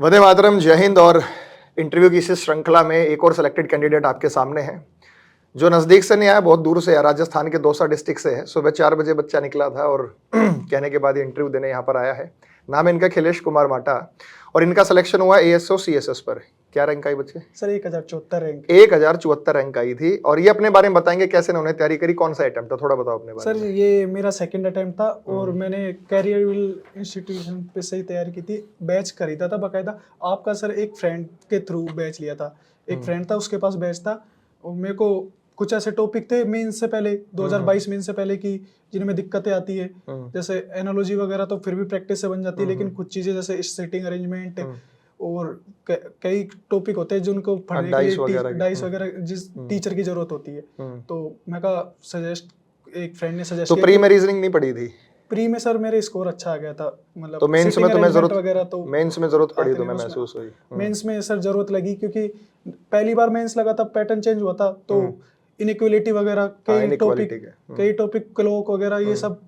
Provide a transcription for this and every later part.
वंदे मातरम, जय हिंद। और इंटरव्यू की इस श्रृंखला में एक और सिलेक्टेड कैंडिडेट आपके सामने है, जो नज़दीक से नहीं आया, बहुत दूर से है, राजस्थान के दौसा डिस्ट्रिक्ट से है। सुबह 4 बजे बच्चा निकला था और कहने के बाद ये इंटरव्यू देने यहाँ पर आया है। नाम है इनका खिलेश कुमार माटा और इनका सिलेक्शन हुआ एएसओ सीएसएस पर। क्या रैंक आई बच्चे? Sir 1074 rank. 1074 रैंक आई थी। और ये अपने बारे में बताएंगे कैसे उन्होंने तैयारी करी, कौन सा अटेम्प्ट था, थोड़ा बताओ अपने बारे सर में। ये मेरा सेकंड अटेम्प्ट था और मैंने कैरियर इंस्टीट्यूशन पे से ही तैयारी की थी। बैच खरीदा था बाकायदा। आपका सर एक फ्रेंड के थ्रू बैच लिया था। एक फ्रेंड था, उसके पास बैच था और मेरे को कुछ ऐसे टॉपिक थे मेंस से पहले, 2022 मेंस से पहले की जिनमें दिक्कतें आती है, जैसे एनालॉजी वगैरह तो फिर भी प्रैक्टिस से बन जाती है, लेकिन कुछ चीजें जैसे सिटिंग अरेंजमेंट और कई टॉपिक होते हैं जिनको पढ़ने के लिए डाइस वगैरह जिस टीचर की जरूरत होती है। तो मैं कहा सजेस्ट एक फ्रेंड ने सजेस्ट तो किया। प्री में रीजनिंग नहीं पढ़ी थी? प्री में सर मेरे स्कोर अच्छा आ गया था, मतलब तो मेंस में तुम्हें जरूरत वगैरह तो मेंस में जरूरत पड़ी आते तुम्हें नहीं महसूस हुई? मेंस में सर जरूरत लगी क्योंकि पहली बार मेंस लगा था, पैटर्न चेंज हुआ था, तो इनइक्वालिटी वगैरह कई टॉपिक क्लॉक वगैरह ये सब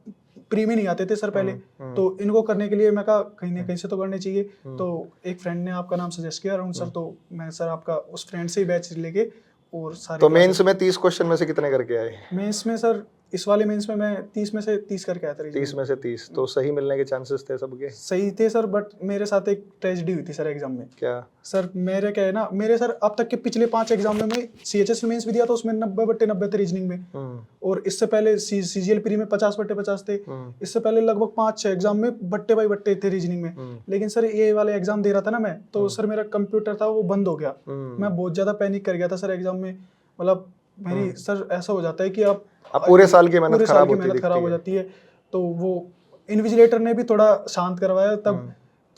प्री में नहीं आते थे सर पहले। तो इनको करने के लिए मैं कहा कहीं ना कहीं से तो करने चाहिए। तो एक फ्रेंड ने आपका नाम सजेस्ट किया अरुण सर, तो मैं सर आपका उस फ्रेंड से ही बैच लेके और सारे। तो मेंस में 30 क्वेश्चन में से कितने करके आए? मेंस में सर इस वाले मेंस में मैं 30 में से 30 करके आया था। 30 में से 30 तो सही मिलने के चांसेस थे सबके? सही थे सर, बट मेरे साथ एक ट्रेजेडी हुई थी सर एग्जाम में। क्या सर? मेरे क्या है ना, मेरे सर अब तक के पिछले 5 एग्जाम में मैं सीएचएस मेंस भी दिया था, उसमें 90/90 थे रीजनिंग में। और इससे पहले सीजीएल प्री में 50/50 थे। इससे पहले लगभग 5-6 एग्जाम में बट्टे बाई बट्टे थे रीजनिंग में। लेकिन सर ये वाले एग्जाम दे रहा था ना मैं, तो सर मेरा कंप्यूटर था वो बंद हो गया। मैं बहुत ज्यादा पैनिक कर गया था सर एग्जाम में। मतलब मेरी सर ऐसा हो जाता है कि आप पूरे साल की मेहनत खराब हो जाती है। तो वो इन्विजिलेटर ने भी थोड़ा शांत करवाया तब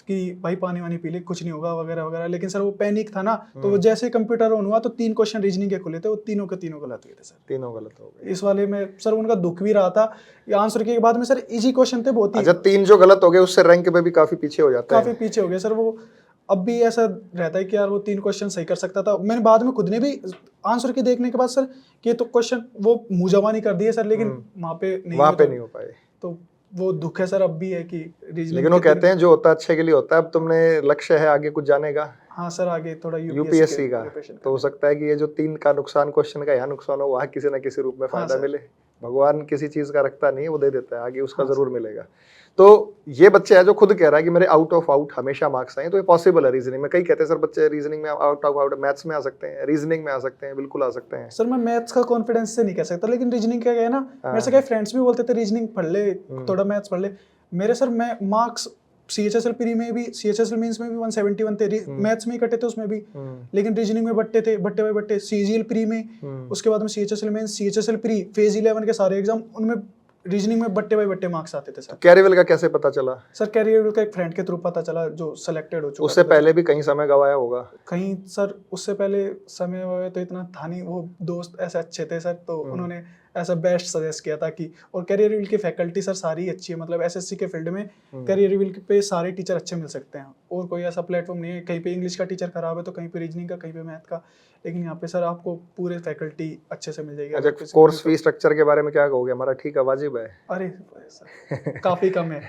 कि भाई पानी वानी पी ले, कुछ नहीं होगा वगैरह वगैरह। लेकिन सर वो पैनिक था ना, तो वो जैसे कंप्यूटर ऑन हुआ तो 3 क्वेश्चन रीजनिंग के खुले थे, वो तीनों के तीनों गलत हुए थे सर। तीनों गलत हो गए इस वाले में सर उनका दुख भी रहा था। ये आंसर के बाद में सर इजी क्वेश्चन थे बहुत ही। अच्छा, 3 जो गलत हो गए उससे रैंक पे भी काफी पीछे हो जाता है? काफी पीछे हो गए सर वो। अब भी ऐसा रहता है कि यार वो 3 क्वेश्चन सही कर सकता था। मैंने बाद में खुद ने भी आंसर के देखने के बाद सर कि तो क्वेश्चन वो मुंह जबानी कर दिए सर, लेकिन वहाँ पे नहीं हो पाए। तो वो दुख है सर अब भी है कि रीजनिंग। लेकिन वो कहते हैं जो होता है अच्छे के लिए होता है। अब तुमने लक्ष्य है आगे कुछ जाने का? हाँ सर, आगे थोड़ा यूपीएससी का। तो हो सकता है कि ये जो 3 का नुकसान क्वेश्चन का यहाँ नुकसान हो, वहाँ किसी न किसी रूप में फायदा मिले। भगवान किसी चीज का रखता नहीं है, वो दे देता है, आगे उसका जरूर मिलेगा। तो ये बच्चे है जो खुद कह रहा है कि मेरे आउट ऑफ आउट हमेशा मार्क्स आए, तो ये पॉसिबल है रीजनिंग में। कई कहते हैं सर बच्चे रीजनिंग में आउट ऑफ आउट, मैथ्स में आ सकते हैं, रीजनिंग में आ सकते हैं, बिल्कुल आ सकते हैं। सर मैं मैथ्स का कॉन्फिडेंस से नहीं कह सकता, लेकिन रीजनिंग क्या है ना, मेरे से कई फ्रेंड्स भी बोलते थे रीजनिंग पढ़ ले, थोड़ा मैथ्स पढ़ ले। मेरे सर मैं मार्क्स सीएचएसएल प्री में भी, सीएचएसएल मेंस में भी 171 थे, मैथ्स में ही कटे थे उसमें भी, लेकिन रीजनिंग में बट्टे थे, बट्टे बाई बट्टे। सीजीएल प्री में, उसके बाद में CHSL mains, CHSL pre, phase 11 के सारे एग्जाम, उनमें रीजनिंग में बट्टे बाई बट्टे मार्क्स आते थे सर। कैरियर का कैसे पता चला? सर कैरियर का एक फ्रेंड के थ्रू पता चला जो सिलेक्टेड हो चुका। उससे पहले भी कहीं समय गवाया होगा? कहीं सर उससे पहले समय वगैरह तो इतना था नहीं, वो दोस्त ऐसे अच्छे थे सर, तो उन्होंने ऐसा बेस्ट सजेस्ट किया था कि। और कैरियर रिवील की फैकल्टी सर सारी अच्छी है, मतलब एसएससी के फील्ड में कैरियर रिवील पे सारे टीचर अच्छे मिल सकते हैं। और कोई ऐसा प्लेटफॉर्म नहीं है, कहीं पे इंग्लिश का टीचर खराब है तो कहीं पे रीजनिंग का, कहीं पे मैथ का, लेकिन यहाँ पे सर आपको पूरे फैकल्टी अच्छे से मिल जाएगी। अच्छा, कोर्स फी स्ट्रक्चर के बारे में क्या कहोगे? हमारा ठीक है, वाजिब है? अरे सर काफी कम है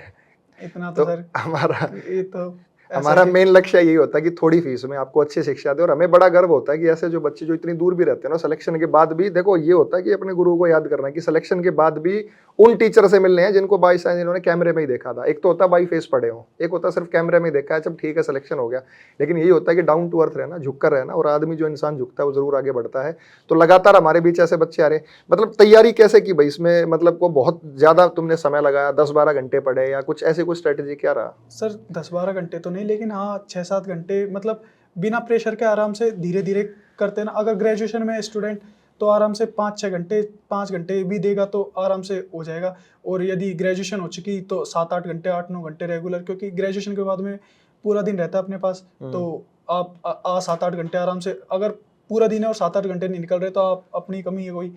इतना तो सर। हमारा मेन लक्ष्य यही होता है कि थोड़ी फीस में आपको अच्छी शिक्षा दे। और हमें बड़ा गर्व होता है कि ऐसे जो बच्चे जो इतनी दूर भी रहते हैं ना, सिलेक्शन के बाद भी, देखो ये होता है कि अपने गुरु को याद करना है कि सिलेक्शन के बाद भी उन टीचर से मिलने हैं जिनको बाई साइंस इन्होंने कैमरे में ही देखा था। एक तो होता है बाई फेस पढ़े हो, एक होता है सिर्फ कैमरे में देखा है, जब ठीक है सिलेक्शन हो गया। लेकिन यही होता है कि डाउन टू अर्थ रहना, झुककर रहना, और आदमी जो इंसान झुकता है वो जरूर आगे बढ़ता है। तो लगातार हमारे बीच ऐसे बच्चे आ रहे हैं। मतलब तैयारी कैसे की भाई इसमें? मतलब को बहुत ज्यादा तुमने समय लगाया, 10-12 घंटे पढ़े या कुछ ऐसी कोई स्ट्रेटेजी क्या रहा? सर 10-12 घंटे तो नहीं, लेकिन हाँ 6-7 घंटे, मतलब बिना प्रेशर के आराम से धीरे धीरे करते ना। अगर ग्रेजुएशन में स्टूडेंट तो आराम से 5-6 घंटे, 5 घंटे भी देगा तो आराम से हो जाएगा। और यदि ग्रेजुएशन हो चुकी तो 7-8 घंटे, 8-9 घंटे रेगुलर, क्योंकि ग्रेजुएशन के बाद में पूरा दिन रहता है अपने पास, तो आप 7-8 घंटे आराम से, अगर पूरा दिन है और 7-8 घंटे नहीं निकल रहे तो आप अपनी कमी है कोई,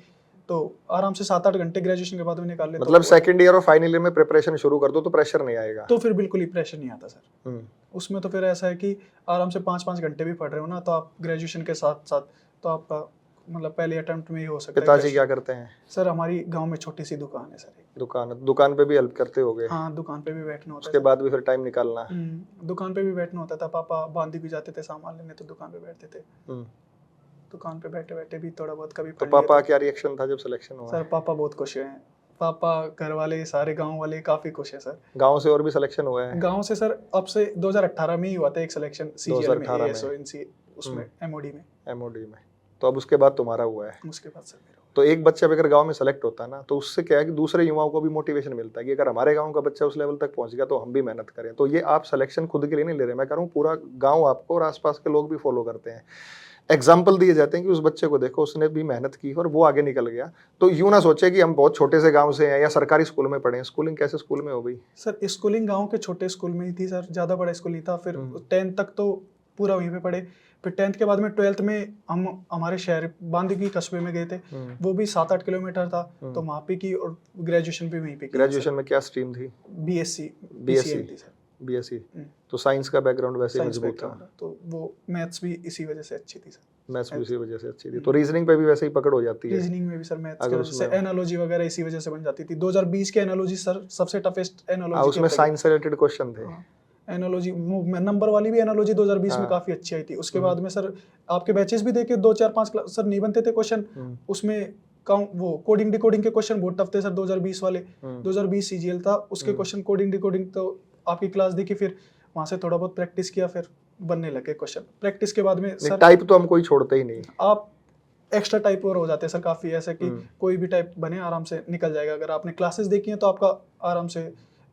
तो आराम से 7-8 घंटे ग्रेजुएशन के बाद में निकाल लेते। मतलब सेकंड ईयर और फाइनल ईयर में प्रिपरेशन शुरू कर दो तो प्रेशर नहीं आएगा? तो फिर बिल्कुल ही प्रेशर नहीं आता सर। उसमें तो फिर ऐसा है कि आराम से 5-5 घंटे भी पढ़ रहे हो ना, तो आप ग्रेजुएशन के साथ साथ तो आपका मतलब पहले अटेम्प्ट में ही हो सकता है। पिताजी क्या करते हैं? सर हमारी गांव में छोटी सी दुकान है सर। दुकान पे भी हेल्प करते होगे? हाँ, दुकान पे भी बैठना होता उसके है बाद भी फिर टाइम निकालना। दुकान पे भी बैठना होता था। पापा बांदी भी जाते थे सामान लेने, तो दुकान पे बैठते थे। हम्म। दुकान पे बैठे बैठे भी थोड़ा बहुत कभी तो पढ़ लिया पापा तो। क्या रिएक्शन था जब सिलेक्शन हुआ? सर पापा बहुत खुश हैं। पापा, घर वाले, सारे गांव वाले काफी खुश हैं सर। गांव से और भी सिलेक्शन हुआ है? गांव से सर अब से 2018 में ही हुआ था एक सिलेक्शन सीजीएल में, 2018 में एएसओएनसी उसमें एमओडी में। एमओडी में। तो अब उसके बाद तुम्हारा हुआ है। उसके बाद सर मेरा। तो एक बच्चा अगर गांव में सेलेक्ट होता है ना, तो उससे क्या है कि दूसरे युवाओं को भी मोटिवेशन मिलता है कि अगर हमारे गांव का बच्चा उस लेवल तक पहुंच गया तो हम भी मेहनत करें। तो ये आप सिलेक्शन खुद के लिए नहीं ले रहे, मैं कह रहा हूँ पूरा गांव आपको और आसपास के लोग भी फॉलो करते हैं। एग्जाम्पल दिए जाते हैं कि उस बच्चे को देखो, उसने भी मेहनत की और वो आगे निकल गया। तो यूं ना सोचे कि हम बहुत छोटे से गांव से हैं या सरकारी स्कूल में पढ़े हैं। स्कूलिंग कैसे स्कूल में हो गई? सर स्कूलिंग गांव के छोटे स्कूल में ही थी सर, ज़्यादा बड़ा स्कूल नहीं था। फिर 10th तक तो पूरा वहीं पे पढ़े। फिर 10th के बाद में 12th में हम हमारे शहर बांदी की कस्बे में गए थे। वो भी 7-8 किलोमीटर था, तो वहाँ पे की। और ग्रेजुएशन भी वहीं पे की। ग्रेजुएशन में क्या स्ट्रीम थी? बीएससी थी सर। बीएससी। तो साइंस का बैकग्राउंड वैसे ही साइंस मजबूत था। बैकग्राउंड, तो वो मैथ्स भी इसी वजह से अच्छी थी सर। मैथ्स भी इसी वजह से अच्छी थी। तो रीजनिंग पे भी वैसे ही पकड़ हो जाती है? रीजनिंग में भी सर मैथ्स की अगर वजह से उसमें एनालॉजी वगैरह इसी वजह से बन जाती थी। 2020 के एनालॉजी सर सबसे टफेस्ट एनालॉजी उसमें साइंस से रिलेटेड क्वेश्चन थे। एनालॉजी नंबर वाली भी एनालॉजी 2020 में काफी अच्छी आई थी। उसके बाद में सर आपके बैचेस भी देखे 2-4-5 सर नहीं बनते थे क्वेश्चन उसमें। वो कोडिंग डिकोडिंग के क्वेश्चन बहुत टफ थे सर 2020 वाले। 2020 सीजीएल था, उसके क्वेश्चन कोडिंग डिकोडिंग तो आपकी क्लास देखी, फिर वहां से थोड़ा बहुत प्रैक्टिस किया, फिर बनने लगे क्वेश्चन। प्रैक्टिस के बाद में सर टाइप तो हम कोई छोड़ते ही नहीं। आप एक्स्ट्रा टाइप और हो जाते हैं सर काफी, ऐसे कि कोई भी टाइप बने आराम से निकल जाएगा। अगर आपने क्लासेस देखी हैं तो आपका आराम से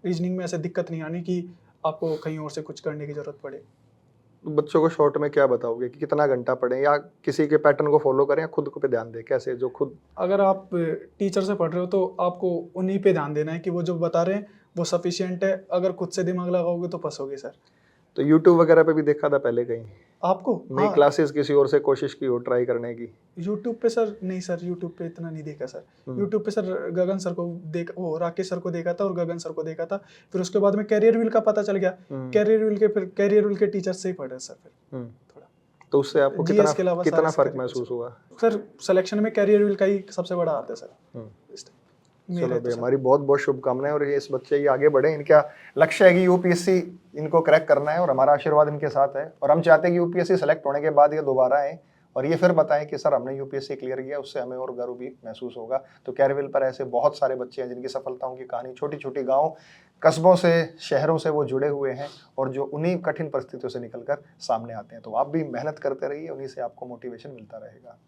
रीजनिंग में ऐसे दिक्कत नहीं आनी कि आपको कहीं और से कुछ करने की जरूरत पड़े। तो बच्चों को शॉर्ट में क्या बताओगे कि कितना घंटा पढ़ें, या किसी के पैटर्न को फॉलो करें, या खुद को पे ध्यान दें? कैसे जो खुद, अगर आप टीचर से पढ़ रहे हो तो आपको उन्हीं पे ध्यान देना है कि वो जो बता रहे हैं वो सफिशिएंट है। अगर खुद से दिमाग लगाओगे तो फंसोगे सर। तो यूट्यूब वगैरह पे भी देखा था पहले कहीं आपको? नई क्लासेस किसी और से कोशिश की हो ट्राई करने की? यूट्यूब पे सर नहीं सर, यूट्यूब पे इतना नहीं देखा सर। यूट्यूब पे सर गगन सर को वो राकेश सर को देखा था और गगन सर को देखा था। फिर उसके बाद में कैरियर व्हील का पता चल गया। कैरियर व्हील के टीचर से ही पढ़े सर फिर थोड़ा। तो उससे आपको कितना फर्क महसूस हुआ? सर सिलेक्शन में कैरियर व्हील का ही सबसे बड़ा हाथ है सर। चलो भाई, हमारी बहुत बहुत शुभकामनाएं। और ये इस बच्चे ये आगे बढ़े, इनका लक्ष्य है कि यूपीएससी इनको क्रैक करना है और हमारा आशीर्वाद इनके साथ है। और हम चाहते हैं कि यूपीएससी सेलेक्ट होने के बाद ये दोबारा आए और ये फिर बताएं कि सर हमने यूपीएससी क्लियर किया, उससे हमें और गर्व भी महसूस होगा। तो कैरियर पर ऐसे बहुत सारे बच्चे हैं जिनकी सफलताओं की कहानी छोटी छोटी गाँव कस्बों से शहरों से वो जुड़े हुए हैं और जो उन्हीं कठिन परिस्थितियों से निकलकर सामने आते हैं। तो आप भी मेहनत करते रहिए, उन्हीं से आपको मोटिवेशन मिलता रहेगा।